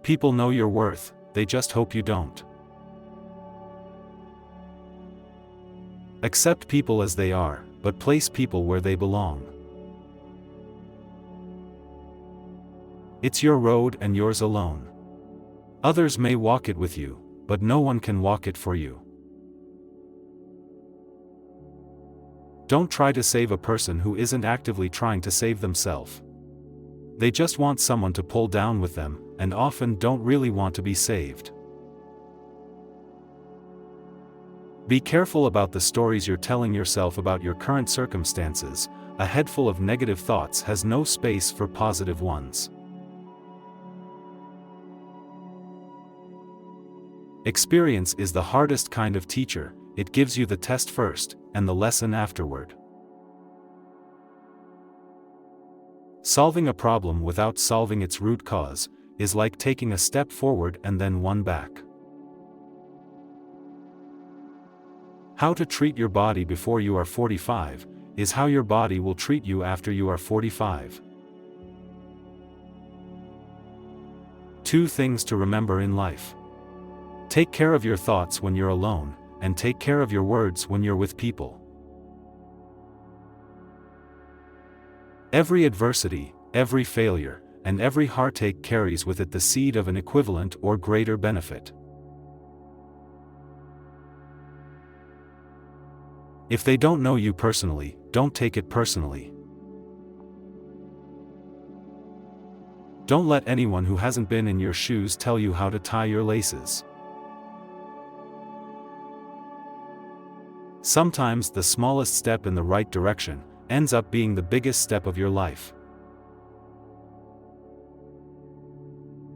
People know your worth, they just hope you don't. Accept people as they are, but place people where they belong. It's your road and yours alone. Others may walk it with you, but no one can walk it for you. Don't try to save a person who isn't actively trying to save themselves. They just want someone to pull down with them, and often don't really want to be saved. Be careful about the stories you're telling yourself about your current circumstances. A head full of negative thoughts has no space for positive ones. Experience is the hardest kind of teacher. It gives you the test first, and the lesson afterward. Solving a problem without solving its root cause is like taking a step forward and then one back. How to treat your body before you are 45 is how your body will treat you after you are 45. 2 things to remember in life. Take care of your thoughts when you're alone, and take care of your words when you're with people. Every adversity, every failure, and every heartache carries with it the seed of an equivalent or greater benefit. If they don't know you personally, don't take it personally. Don't let anyone who hasn't been in your shoes tell you how to tie your laces. Sometimes the smallest step in the right direction ends up being the biggest step of your life.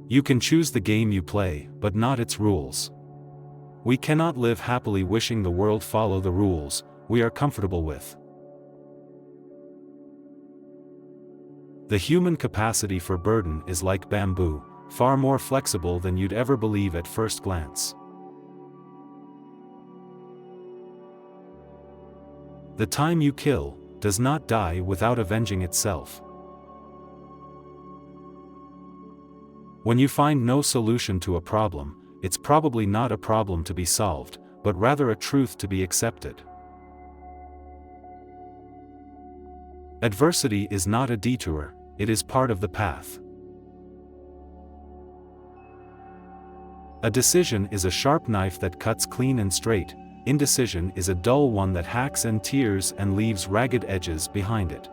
You can choose the game you play, but not its rules. We cannot live happily wishing the world follow the rules we are comfortable with. The human capacity for burden is like bamboo, far more flexible than you'd ever believe at first glance. The time you kill does not die without avenging itself. When you find no solution to a problem, it's probably not a problem to be solved, but rather a truth to be accepted. Adversity is not a detour, it is part of the path. A decision is a sharp knife that cuts clean and straight. Indecision is a dull one that hacks and tears and leaves ragged edges behind it.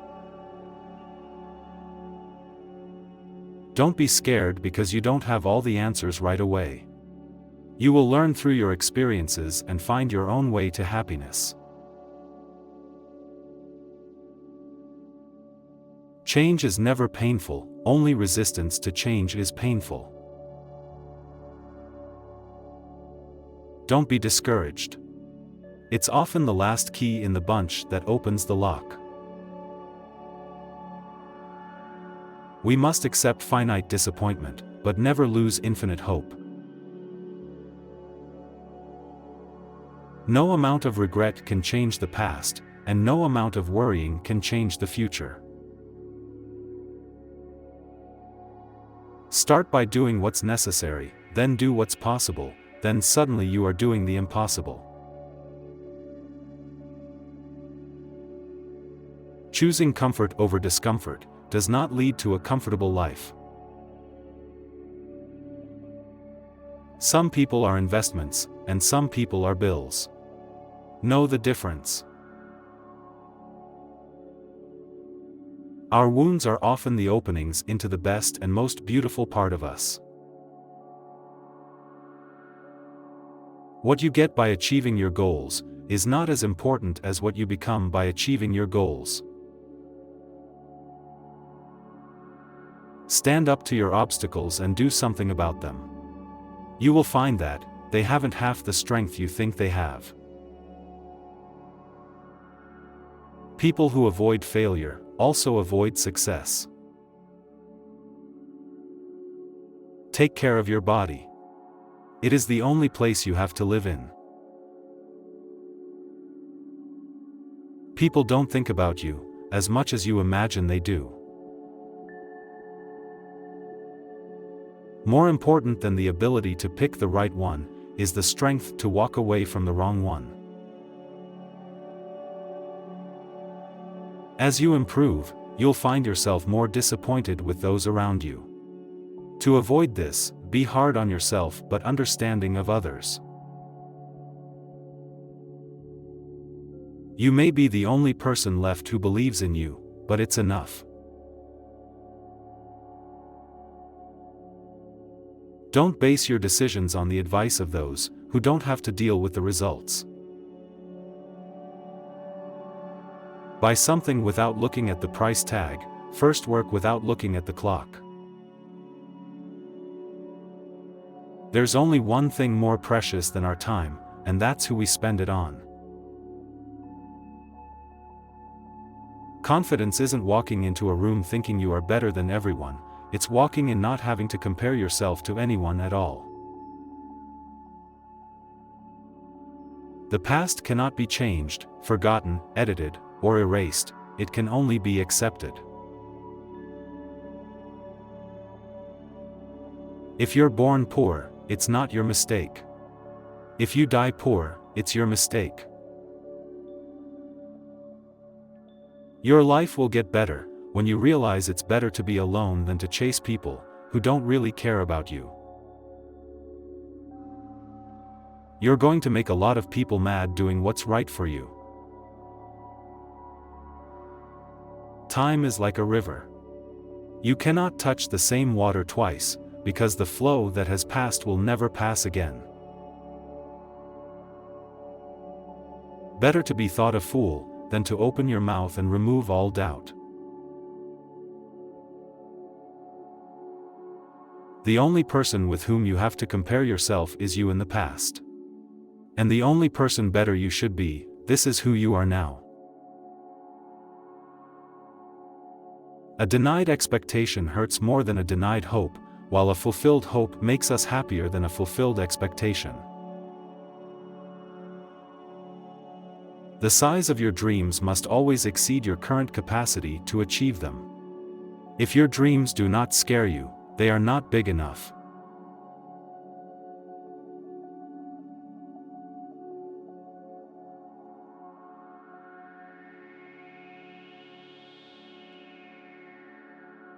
Don't be scared because you don't have all the answers right away. You will learn through your experiences and find your own way to happiness. Change is never painful, only resistance to change is painful. Don't be discouraged. It's often the last key in the bunch that opens the lock. We must accept finite disappointment, but never lose infinite hope. No amount of regret can change the past, and no amount of worrying can change the future. Start by doing what's necessary, then do what's possible, then suddenly you are doing the impossible. Choosing comfort over discomfort does not lead to a comfortable life. Some people are investments, and some people are bills. Know the difference. Our wounds are often the openings into the best and most beautiful part of us. What you get by achieving your goals is not as important as what you become by achieving your goals. Stand up to your obstacles and do something about them. You will find that they haven't half the strength you think they have. People who avoid failure also avoid success. Take care of your body. It is the only place you have to live in. People don't think about you as much as you imagine they do. More important than the ability to pick the right one, is the strength to walk away from the wrong one. As you improve, you'll find yourself more disappointed with those around you. To avoid this, be hard on yourself but understanding of others. You may be the only person left who believes in you, but it's enough. Don't base your decisions on the advice of those who don't have to deal with the results. Buy something without looking at the price tag. First, work without looking at the clock. There's only one thing more precious than our time, and that's who we spend it on. Confidence isn't walking into a room thinking you are better than everyone, it's walking in not having to compare yourself to anyone at all. The past cannot be changed, forgotten, edited, or erased, it can only be accepted. If you're born poor, it's not your mistake. If you die poor, it's your mistake. Your life will get better when you realize it's better to be alone than to chase people who don't really care about you. You're going to make a lot of people mad doing what's right for you. Time is like a river. You cannot touch the same water twice, because the flow that has passed will never pass again. Better to be thought a fool than to open your mouth and remove all doubt. The only person with whom you have to compare yourself is you in the past. And the only person better you should be, this is who you are now. A denied expectation hurts more than a denied hope, while a fulfilled hope makes us happier than a fulfilled expectation. The size of your dreams must always exceed your current capacity to achieve them. If your dreams do not scare you, they are not big enough.